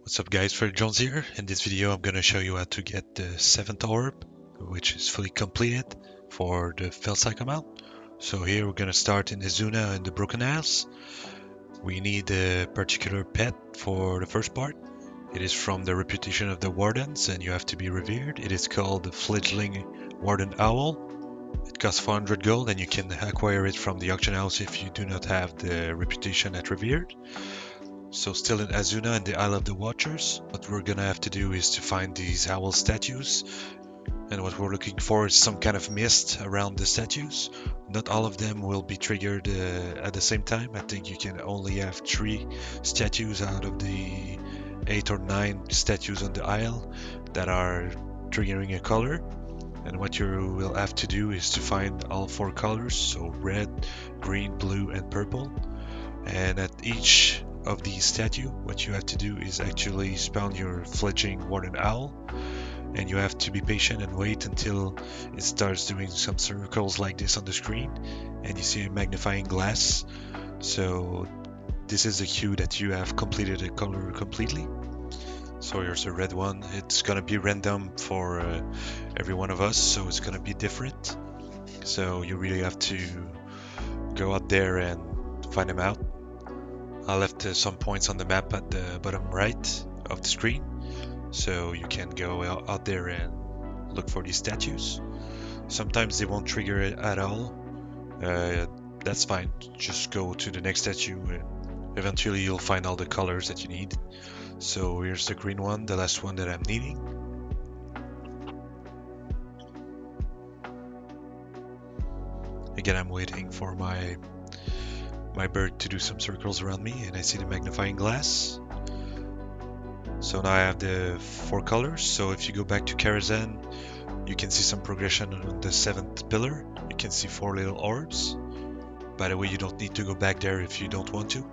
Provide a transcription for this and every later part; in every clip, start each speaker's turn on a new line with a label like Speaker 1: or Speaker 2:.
Speaker 1: What's up guys, Fred Jones here. In this video I'm gonna show you how to get the 7th Orb, which is fully completed for the Felcycle Mount. So here we're gonna start in Azuna in the Broken Isles. We need a particular pet for the first part. It is from the reputation of the Wardens and you have to be revered. It is called the Fledgling Warden Owl. It costs 400 gold and you can acquire it from the auction house if you do not have the reputation at revered. So still in Azuna and the Isle of the Watchers, what we're gonna have to do is to find these owl statues. And what we're looking for is some kind of mist around the statues. Not all of them will be triggered at the same time. I think you can only have 3 statues out of the 8 or 9 statues on the isle that are triggering a color. And what you will have to do is to find all 4 colors, so red, green, blue and purple. And at each of the statue, what you have to do is actually spawn your fledgling warden owl, and you have to be patient and wait until it starts doing some circles like this on the screen and you see a magnifying glass. So this is a cue that you have completed a color completely. So here's a red one. It's gonna be random for every one of us, so it's gonna be different. So you really have to go out there and find them out. I left some points on the map at the bottom right of the screen, so you can go out there and look for these statues. Sometimes they won't trigger it at all. That's fine. Just go to the next statue and eventually you'll find all the colors that you need. So here's the green one, the last one that I'm needing. Again, I'm waiting for my bird to do some circles around me, and I see the magnifying glass. So now I have the 4 colors. So if you go back to Karazhan, you can see some progression on the 7th pillar. You can see 4 little orbs. By the way, you don't need to go back there if you don't want to.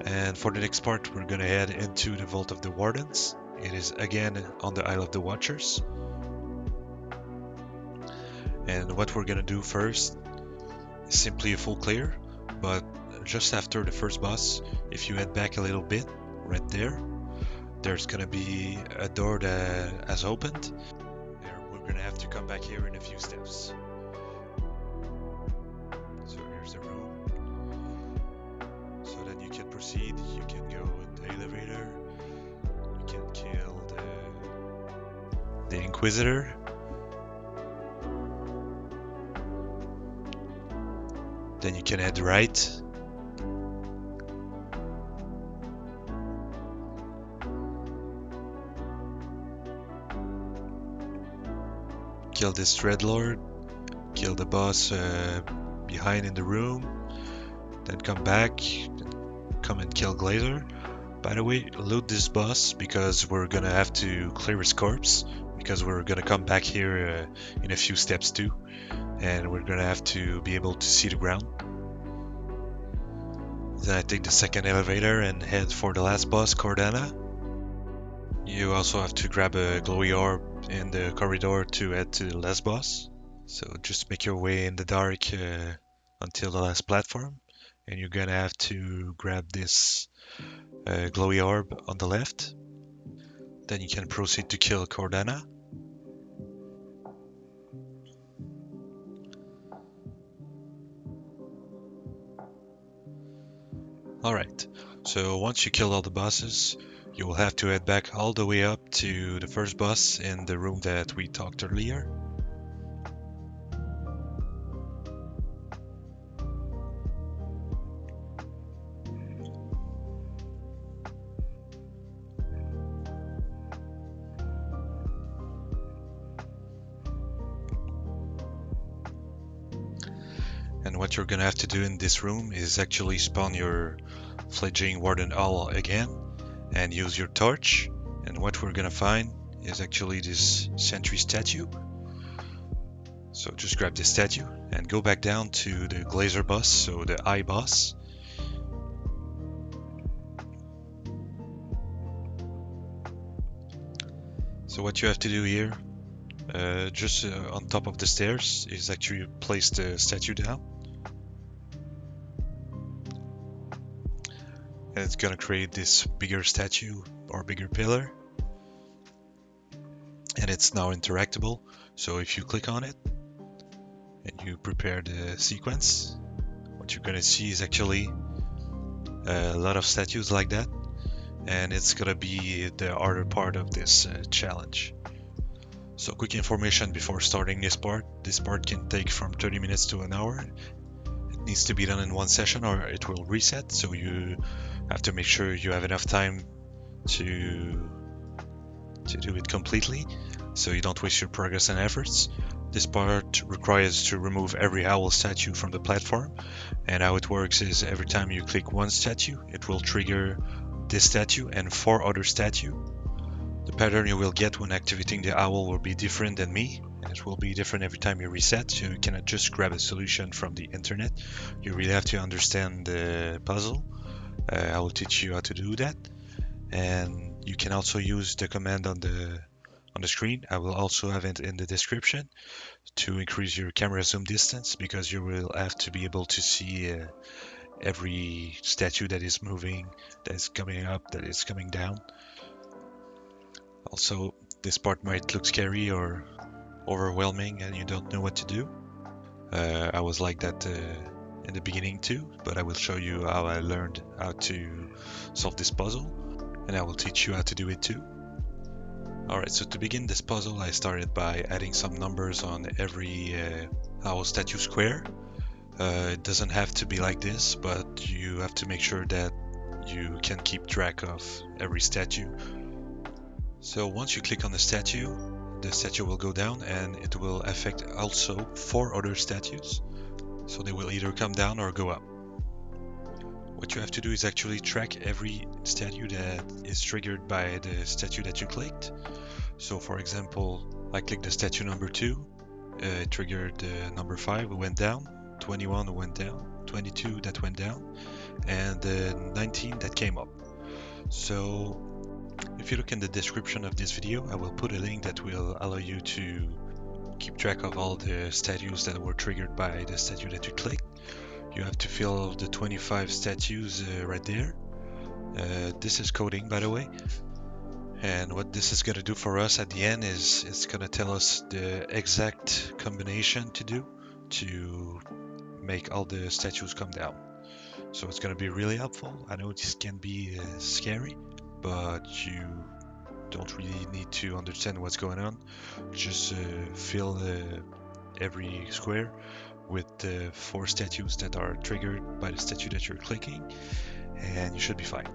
Speaker 1: And for the next part, we're gonna head into the Vault of the Wardens. It is again on the Isle of the Watchers. And what we're gonna do first is simply a full clear, but just after the first boss, if you head back a little bit, right there, there's gonna be a door that has opened, and we're gonna have to come back here in a few steps. So here's the room. So then you can proceed, you can go in the elevator, you can kill the Inquisitor. Then you can head right. Kill this Dreadlord. Kill the boss behind in the room. Then come back. Come and kill Glazer. By the way, loot this boss because we're gonna have to clear his corpse. Because we're gonna come back here in a few steps too. And we're gonna have to be able to see the ground. Then I take the second elevator and head for the last boss, Cordana. You also have to grab a glowy orb in the corridor to head to the last boss. So just make your way in the dark until the last platform. And you're gonna have to grab this glowy orb on the left. Then you can proceed to kill Cordana. Alright, so once you kill all the bosses, you will have to head back all the way up to the first boss in the room that we talked earlier. And what you're gonna have to do in this room is actually spawn your fledgling warden owl again and use your torch. And what we're gonna find is actually this Sentry Statue. So just grab this statue and go back down to the Glazer boss, so the eye boss. So what you have to do here, just on top of the stairs, is actually place the statue down. and it's gonna create this bigger statue or bigger pillar, and it's now interactable. So if you click on it and you prepare the sequence, what you're gonna see is actually a lot of statues like that, and it's gonna be the harder part of this challenge. So quick information before starting this part. This part can take from 30 minutes to an hour. It needs to be done in one session or it will reset, so you have to make sure you have enough time to do it completely, so you don't waste your progress and efforts. This part requires to remove every owl statue from the platform, and how it works is every time you click one statue, it will trigger this statue and 4 other statues. The pattern you will get when activating the owl will be different than me, and it will be different every time you reset, so you cannot just grab a solution from the internet. You really have to understand the puzzle. I will teach you how to do that, and you can also use the command on the screen. I will also have it in the description to increase your camera zoom distance, because you will have to be able to see every statue that is moving, that is coming up, that is coming down. Also, this part might look scary or overwhelming and you don't know what to do. I was like that in the beginning too, but I will show you how I learned how to solve this puzzle, and I will teach you how to do it too. Alright, so to begin this puzzle, I started by adding some numbers on every owl statue square. It doesn't have to be like this, but you have to make sure that you can keep track of every statue. So once you click on the statue will go down, and it will affect also 4 other statues. So they will either come down or go up. What you have to do is actually track every statue that is triggered by the statue that you clicked. So for example, I clicked the statue number 2, it triggered number 5, it went down, 21 went down, 22 that went down, and 19 that came up. So if you look in the description of this video, I will put a link that will allow you to keep track of all the statues that were triggered by the statue that you clicked. You have to fill the 25 statues right there. This is coding, by the way. And what this is going to do for us at the end is it's going to tell us the exact combination to do to make all the statues come down. So it's going to be really helpful. I know this can be scary, but you don't really need to understand what's going on. Just fill every square with the 4 statues that are triggered by the statue that you're clicking, and you should be fine.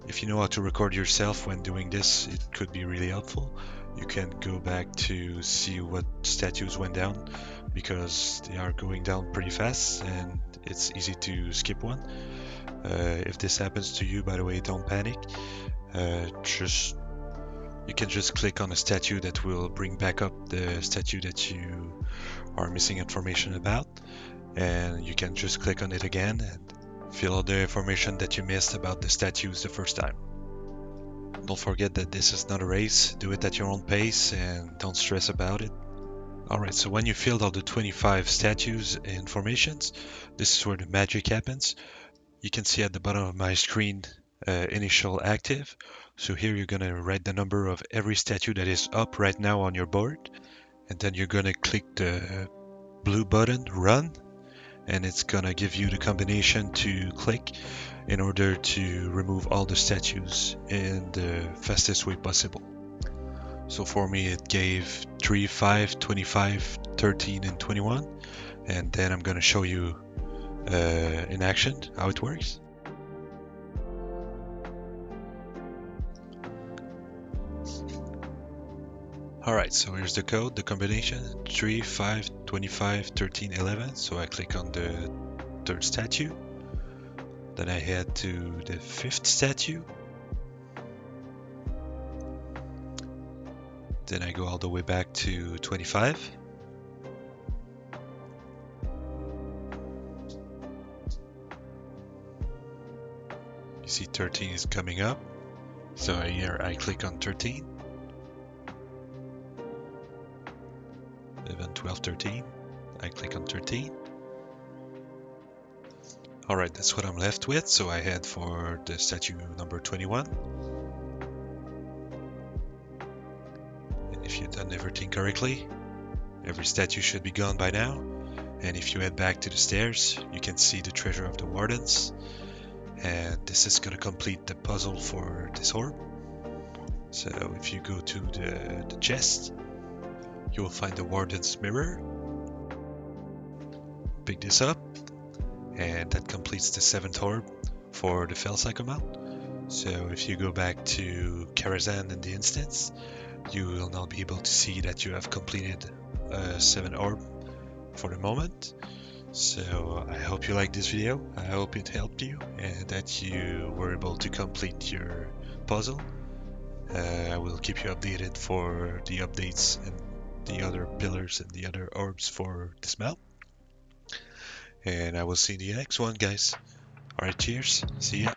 Speaker 1: If you know how to record yourself when doing this, it could be really helpful. You can go back to see what statues went down, because they are going down pretty fast and it's easy to skip one. If this happens to you, by the way, don't panic. You can just click on a statue that will bring back up the statue that you are missing information about, and you can just click on it again and fill out the information that you missed about the statues the first time. Don't forget that this is not a race. Do it at your own pace and don't stress about it. Alright, so when you filled all the 25 statues informations, this is where the magic happens. You can see at the bottom of my screen initial active. So here you're going to write the number of every statue that is up right now on your board, and then you're going to click the blue button, run, and it's going to give you the combination to click in order to remove all the statues in the fastest way possible. So for me it gave 3, 5, 25, 13 and 21, and then I'm going to show you in action how it works. Alright, so here's the code, the combination 3, 5, 25, 13, 11. So I click on the 3rd statue. Then I head to the 5th statue. Then I go all the way back to 25. You see 13 is coming up. So here I click on 13. 11, 12, 13. I click on 13. Alright, that's what I'm left with, so I head for the statue number 21. And if you've done everything correctly, every statue should be gone by now. And if you head back to the stairs, you can see the treasure of the wardens. And this is gonna complete the puzzle for this orb. So if you go to the chest, you will find the warden's mirror. Pick this up, and that completes the 7th orb for the Felcycle Mount. So if you go back to Karazhan in the instance, you will now be able to see that you have completed 7 orb for the moment. So I hope you liked this video, I hope it helped you and that you were able to complete your puzzle. I will keep you updated for the updates and the other pillars and the other orbs for this mount. And I will see you in the next one, guys. Alright, cheers. See ya.